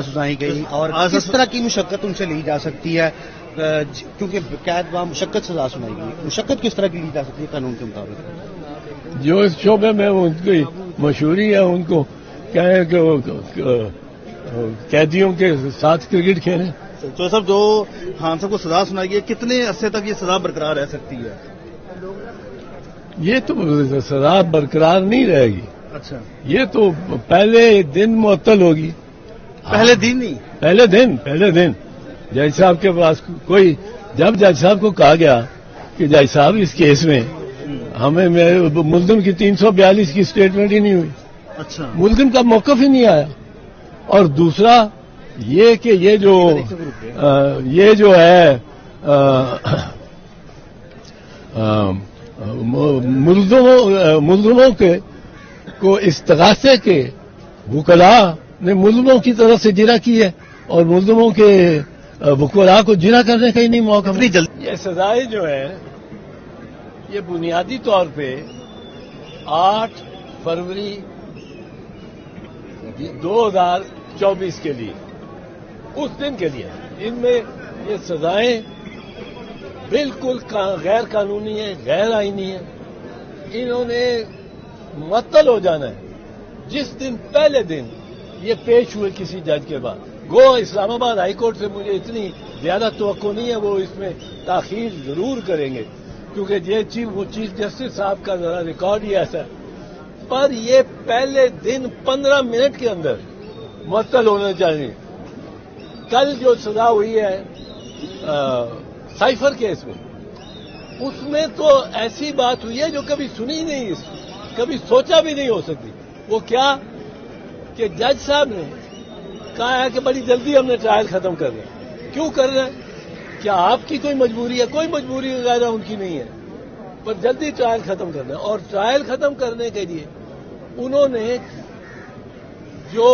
سنائی گئی اور کس طرح کی مشقت ان سے لی جا سکتی ہے؟ کیونکہ قید وہاں مشقت سزا سنائی گئی، مشقت کس طرح کی لی جا سکتی ہے قانون کے مطابق؟ جو اس شعبے میں ان کی مشہوری ہے ان کو کہیں کہ قیدیوں کے ساتھ کرکٹ کھیلیں. تو صاحب جو خان صاحب کو سزا سنائی گئی کتنے عرصے تک یہ سزا برقرار رہ سکتی ہے؟ یہ تو سزا برقرار نہیں رہے گی. اچھا، یہ تو پہلے دن معطل ہوگی. پہلے دن ہی؟ پہلے دن جج صاحب کے پاس کوئی، جب جج صاحب کو کہا گیا کہ جج صاحب اس کیس میں ہمیں ملزم کی 342 کی اسٹیٹمنٹ ہی نہیں ہوئی. اچھا، ملزم کا موقف ہی نہیں آیا. اور دوسرا یہ کہ یہ جو ہے ملزموں کے کو استغاثے کے وکلاء نے ملزموں کی طرف سے جرا کی ہے اور ملزموں کے وکلاء کو جرا کرنے کا ہی نہیں موقع. یہ سزائیں جو ہیں یہ بنیادی طور پہ 8 فروری 2024 کے لیے، اس دن کے لیے. ان میں یہ سزائیں بالکل غیر قانونی ہیں، غیر آئینی ہیں. انہوں نے معطل ہو جانا ہے جس دن پہلے دن یہ پیش ہوئے کسی جج کے بعد. گو اسلام آباد ہائی کورٹ سے مجھے اتنی زیادہ توقع نہیں ہے وہ اس میں تاخیر ضرور کریں گے کیونکہ یہ چیف جسٹس صاحب کا ذرا ریکارڈ ہی ایسا ہے. پر یہ پہلے دن 15 منٹ کے اندر معطل ہونا چاہیے. کل جو سزا ہوئی ہے سائفر کیس میں، اس میں تو ایسی بات ہوئی ہے جو کبھی سنی نہیں، کبھی سوچا بھی نہیں ہو سکتی. وہ کیا کہ جج صاحب نے کہا ہے کہ بڑی جلدی ہم نے ٹرائل ختم کر رہے. کیوں کر رہے ہیں؟ کیا آپ کی کوئی مجبوری ہے؟ کوئی مجبوری وغیرہ ان کی نہیں ہے، پر جلدی ٹرائل ختم کرنا ہے. اور ٹرائل ختم کرنے کے لیے انہوں نے جو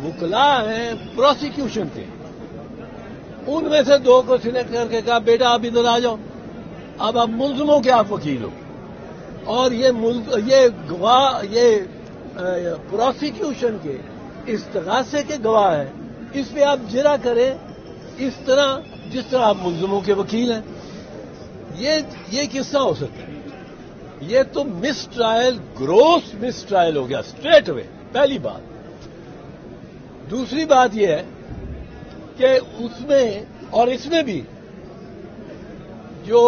وکلاء ہیں پروسیکیوشن کے، ان میں سے 2 کو سلیکٹ کر کے کہا بیٹا آپ ادھر آ جاؤ، اب آپ ملزموں کے آپ وکیل ہو اور یہ گواہ، یہ پروسیکیوشن کے استغاثے کے گواہ ہیں، اس پہ آپ جرا کریں اس طرح جس طرح آپ ملزموں کے وکیل ہیں. یہ کس طرح ہو سکتا ہے؟ یہ تو مس ٹرائل، گروس مس ٹرائل ہو گیا اسٹریٹ اوے. پہلی بات. دوسری بات یہ ہے کہ اس میں اور اس میں بھی جو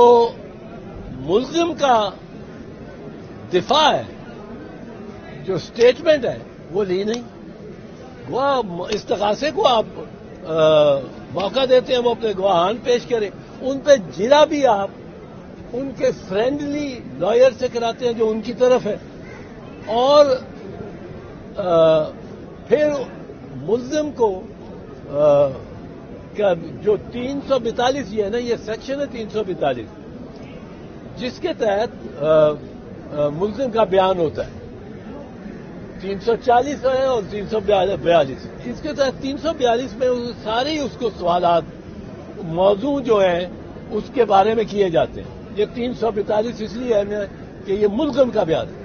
ملزم کا دفاع ہے، جو اسٹیٹمنٹ ہے وہ لی نہیں. وہ استغاثے کو آپ موقع دیتے ہیں وہ اپنے گواہان پیش کریں، ان پہ جرا بھی آپ ان کے فرینڈلی لائر سے کراتے ہیں جو ان کی طرف ہے. اور پھر ملزم کو جو 342 یہ ہے نا، یہ سیکشن ہے 342 جس کے تحت ملزم کا بیان ہوتا ہے. 340 ہے اور 342. اس کے تحت 342 میں سارے اس کو سوالات موضوع جو ہیں اس کے بارے میں کیے جاتے ہیں. یہ 342 اس لیے ہے کہ یہ ملزم کا بیان ہے.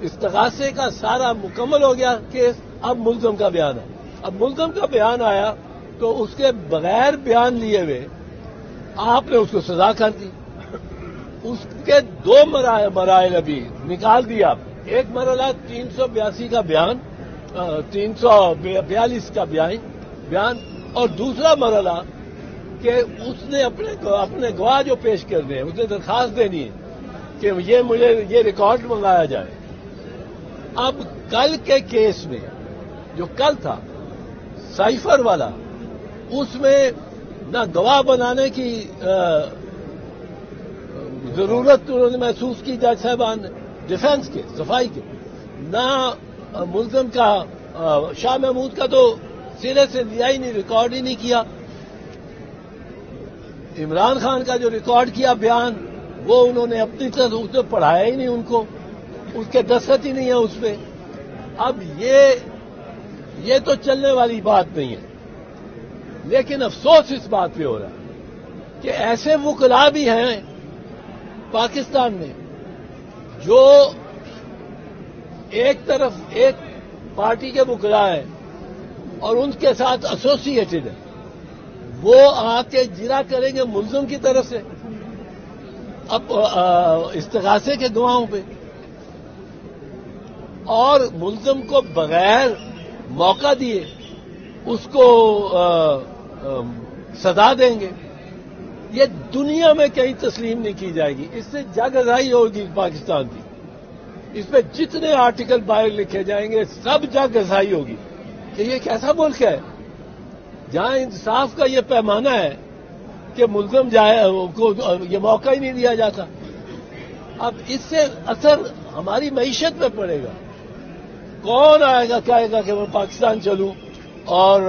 استغاثے کا سارا مکمل ہو گیا کیس، اب ملزم کا بیان ہے. اب ملزم کا بیان آیا تو اس کے بغیر بیان لیے ہوئے آپ نے اس کو سزا کر دی. اس کے 2 مراحل ابھی نکال دیا آپ. ایک مرحلہ 382 کا بیان، 342 کا بیان، اور دوسرا مرحلہ کہ اس نے اپنے گواہ جو پیش کرنے ہیں اس نے درخواست دینی ہے کہ مجھے یہ ریکارڈ منگایا جائے. اب کل کے کیس میں جو کل تھا سائفر والا، اس میں نہ گواہ بنانے کی ضرورت انہوں نے محسوس کی جج صاحبان نے ڈیفینس کے، صفائی کے، نہ ملزم کا شاہ محمود کا تو سرے سے لیا ہی نہیں، ریکارڈ ہی نہیں کیا. عمران خان کا جو ریکارڈ کیا بیان وہ انہوں نے اپنی طرف اس نے پڑھایا ہی نہیں ان کو، اس کے دستخط ہی نہیں ہے اس پہ. اب یہ تو چلنے والی بات نہیں ہے. لیکن افسوس اس بات پہ ہو رہا ہے کہ ایسے وکلاء بھی ہیں پاکستان میں جو ایک طرف ایک پارٹی کے وکلاء ہیں اور ان کے ساتھ ایسوسیٹڈ ہے، وہ آ کے جرا کریں گے ملزم کی طرف سے اب استغاثے کے گواہوں پہ، اور ملزم کو بغیر موقع دیے اس کو سزا دیں گے. یہ دنیا میں کہیں تسلیم نہیں کی جائے گی. اس سے جگ ازائی ہوگی پاکستان کی. اس پہ جتنے آرٹیکل باہر لکھے جائیں گے سب جگ ازائی ہوگی کہ یہ کیسا ملک ہے جہاں انصاف کا یہ پیمانہ ہے کہ ملزم جائے کو یہ موقع ہی نہیں دیا جاتا. اب اس سے اثر ہماری معیشت پہ پڑے گا. کون آئے گا کہے گا کہ میں پاکستان چلوں اور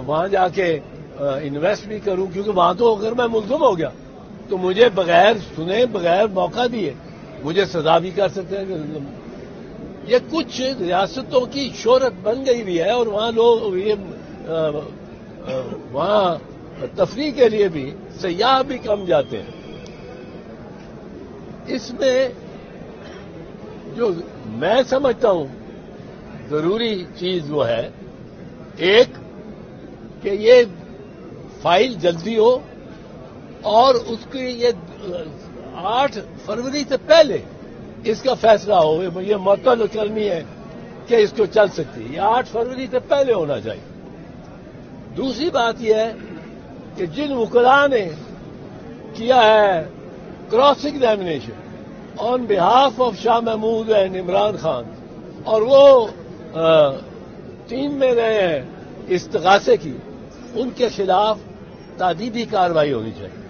وہاں جا کے انویسٹ بھی کروں، کیونکہ وہاں تو اگر میں ملزم ہو گیا تو مجھے بغیر سنے بغیر موقع دیے مجھے سزا بھی کر سکتے ہیں. یہ کچھ ریاستوں کی شہرت بن گئی بھی ہے اور وہاں لوگ یہ وہاں تفریح کے لیے بھی سیاح بھی کم جاتے ہیں. اس میں جو میں سمجھتا ہوں ضروری چیز وہ ہے، ایک کہ یہ فائل جلدی ہو اور اس کی یہ 8 فروری سے پہلے اس کا فیصلہ ہو. یہ معطل چلنی ہے کہ اس کو چل سکتی ہے، یہ 8 فروری سے پہلے ہونا چاہیے. دوسری بات یہ ہے کہ جن وکلاء نے کیا ہے cross examination on behalf of Shah Mahmood and Imran Khan اور وہ ٹیم میں رہے ہیں استغاثے کی، ان کے خلاف تادیبی کارروائی ہونی چاہیے.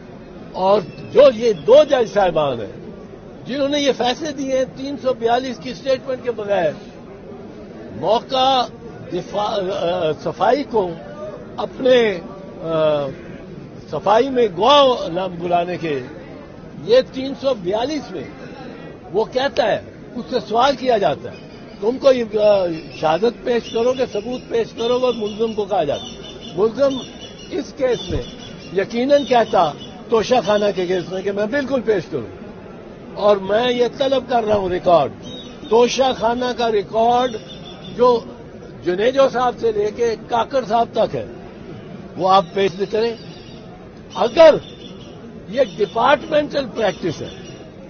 اور جو یہ 2 جج صاحبان ہیں جنہوں نے یہ فیصلے دیے ہیں 342 کی اسٹیٹمنٹ کے بغیر موقع صفائی کو اپنے صفائی میں گواہ نام بلانے کے، یہ 342 میں وہ کہتا ہے، اس سے سوال کیا جاتا ہے تم کو شہادت پیش کرو گے، ثبوت پیش کرو گے، اور ملزم کو کہا جاتا ہے. ملزم اس کیس میں یقیناً کہتا توشہ خانہ کے کیس میں کہ میں بالکل پیش کروں، اور میں یہ طلب کر رہا ہوں ریکارڈ، توشہ خانہ کا ریکارڈ جو جنیجو صاحب سے لے کے کاکڑ صاحب تک ہے وہ آپ پیش کریں. اگر یہ ڈپارٹمنٹل پریکٹس ہے،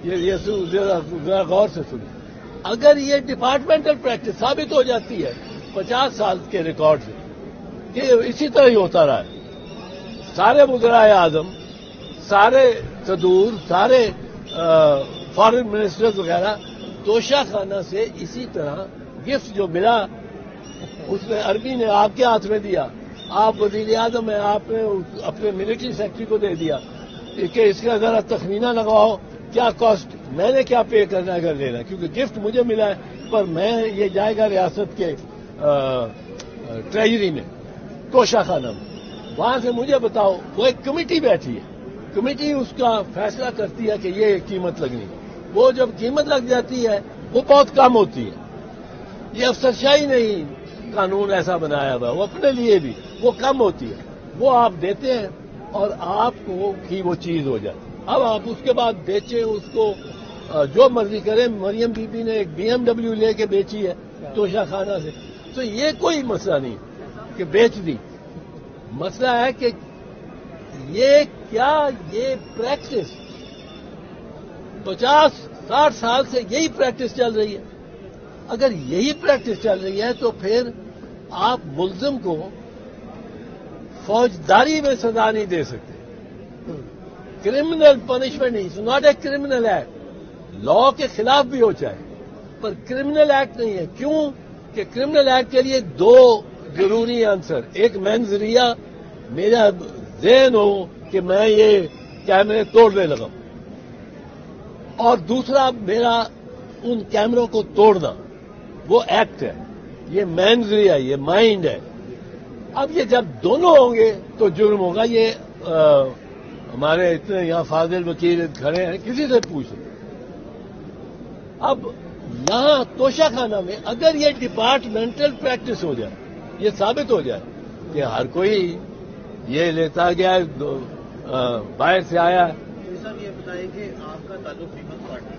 یہ ذرا غور سے سنیں، اگر یہ ڈپارٹمنٹل پریکٹس ثابت ہو جاتی ہے 50 سال کے ریکارڈ سے کہ اسی طرح ہی ہوتا رہا ہے، سارے وزرائے اعظم، سارے صدور، سارے فارن منسٹرز وغیرہ توشہ خانہ سے اسی طرح گفٹ جو ملا اس میں عربی نے آپ کے ہاتھ میں دیا، آپ وزیر اعظم ہیں، آپ نے اپنے ملٹری سیکٹری کو دے دیا کہ اس کا ذرا تخمینہ لگواؤ کیا کاسٹ، میں نے کیا پے کرنا اگر لینا، کیونکہ گفٹ مجھے ملا ہے پر میں یہ جائے گا ریاست کے ٹریجری میں توشہ خانہ میں، وہاں سے مجھے بتاؤ. وہ ایک کمیٹی بیٹھی ہے، کمیٹی اس کا فیصلہ کرتی ہے کہ یہ قیمت لگنی، وہ جب قیمت لگ جاتی ہے وہ بہت کم ہوتی ہے. یہ افسرشاہی نہیں قانون ایسا بنایا ہوا، وہ اپنے لیے بھی وہ کم ہوتی ہے، وہ آپ دیتے ہیں اور آپ کو کی وہ چیز ہو جائے. اب آپ اس کے بعد بیچیں اس کو جو مرضی کریں. مریم بی بی نے ایک BMW لے کے بیچی ہے توشہ خانہ سے، تو یہ کوئی مسئلہ نہیں کہ بیچ دی. مسئلہ ہے کہ یہ کیا یہ پریکٹس 50-60 سال سے یہی پریکٹس چل رہی ہے. اگر یہی پریکٹس چل رہی ہے تو پھر آپ ملزم کو فوجداری میں سزا نہیں دے سکتے. کرمنل پنشمنٹ نہیں، it's not a criminal act. Law کے خلاف بھی ہو چاہے پر کرمنل ایکٹ نہیں ہے. کیوں کہ کرمنل ایکٹ کے لیے 2 ضروری آنسر، ایک میں ذریعہ میرا ذہن ہو کہ میں یہ کیمرے توڑنے لگا، اور دوسرا میرا ان کیمروں کو توڑنا، وہ ایکٹ ہے. یہ مین ذریعہ، یہ مائنڈ ہے. اب یہ جب دونوں ہوں گے تو جرم ہوگا. یہ ہمارے اتنے یہاں فاضل وکیل کھڑے ہیں، کسی سے پوچھیں. اب یہاں توشہ خانہ میں اگر یہ ڈپارٹمنٹل پریکٹس ہو جائے، یہ ثابت ہو جائے کہ ہر کوئی یہ لیتا گیا باہر سے آیا. صاحب یہ بتائیں کہ آپ کا تعلق پیپلز پارٹی